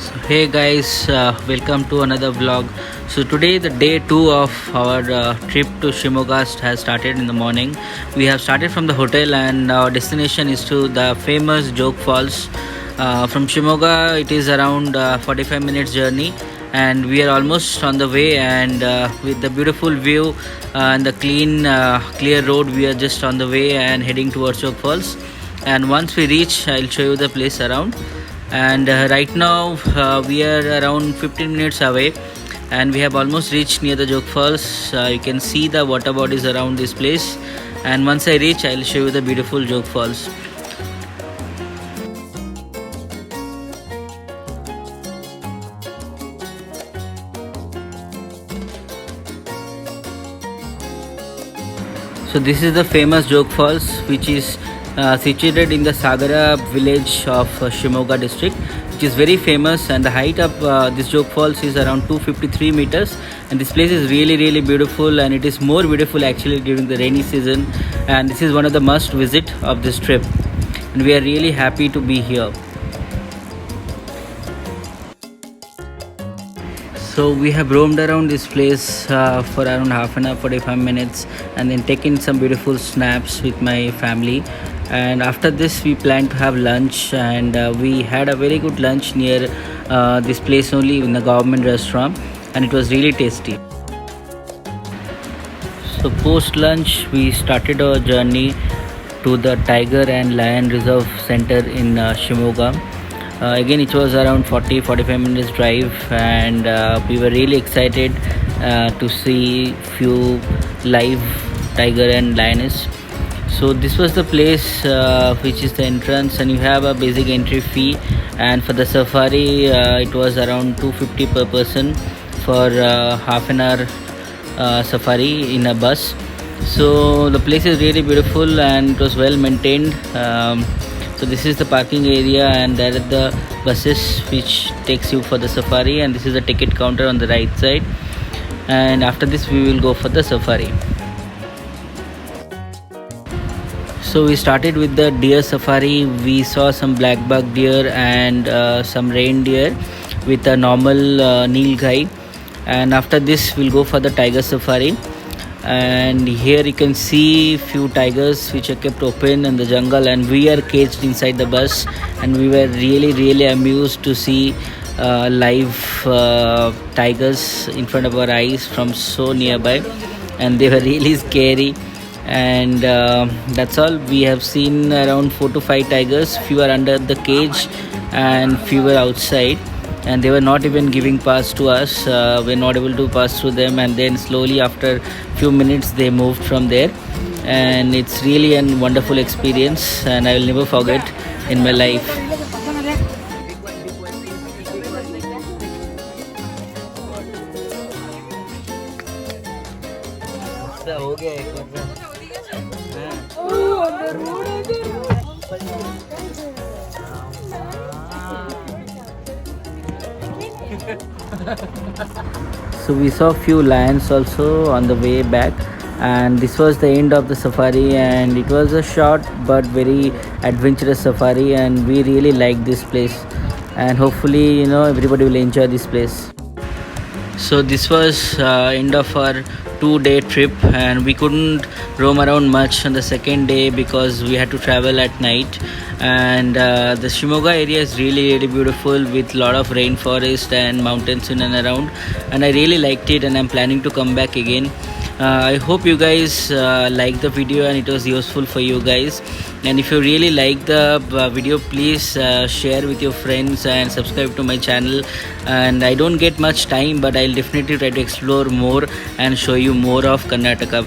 Hey guys, welcome to another vlog. So today the day 2 of our trip to Shimoga has started in the morning. We have started from the hotel and our destination is to the famous Joke Falls. From Shimoga it is around 45 minutes journey and we are almost on the way, and with the beautiful view and the clear road, we are just on the way and heading towards Joke Falls. And once we reach, I'll show you the place around. And right now we are around 15 minutes away and we have almost reached near the Joke Falls. You can see the water bodies around this place, and once I reach, I'll show you the beautiful Joke Falls. So this is the famous Joke Falls, which is situated in the Sagara village of Shimoga district, which is very famous, and the height of this Joke Falls is around 253 meters, and this place is really beautiful, and it is more beautiful actually during the rainy season, and this is one of the must visit of this trip, and we are really happy to be here. So we have roamed around this place for around half an hour, 45 minutes, and then taken some beautiful snaps with my family. And after this we plan to have lunch, and we had a very good lunch near this place only, in the government restaurant, and it was really tasty. So post lunch we started our journey to the Tiger and Lion Reserve Center in Shimoga. Again, it was around 40-45 minutes drive, and we were really excited to see few live tiger and lioness. So this was the place, which is the entrance, and you have a basic entry fee, and for the safari it was around 250 per person for half an hour safari in a bus. So the place is really beautiful and it was well maintained. So this is the parking area, and there are the buses which takes you for the safari, and this is the ticket counter on the right side, and after this we will go for the safari. So we started with the deer safari. We saw some black buck deer and some reindeer with a normal nilgai, and after this we'll go for the tiger safari. And here you can see few tigers which are kept open in the jungle, and we are caged inside the bus, and we were really amused to see live tigers in front of our eyes from so nearby, and they were really scary. And that's all. We have seen around 4 to 5 tigers. Few are under the cage and few were outside, and they were not even giving pass to us. We're not able to pass through them, and then slowly after few minutes they moved from there, and it's really a wonderful experience, and I will never forget in my life. So we saw few lions also on the way back, and this was the end of the safari, and it was a short but very adventurous safari, and we really liked this place, and hopefully everybody will enjoy this place. So this was end of our 2-day trip, and we couldn't roam around much on the second day because we had to travel at night. And the Shimoga area is really beautiful with lot of rainforest and mountains in and around, and I really liked it, and I'm planning to come back again. I hope you guys liked the video and it was useful for you guys, and if you really like the video, please share with your friends and subscribe to my channel. And I don't get much time, but I'll definitely try to explore more and show you more of Karnataka.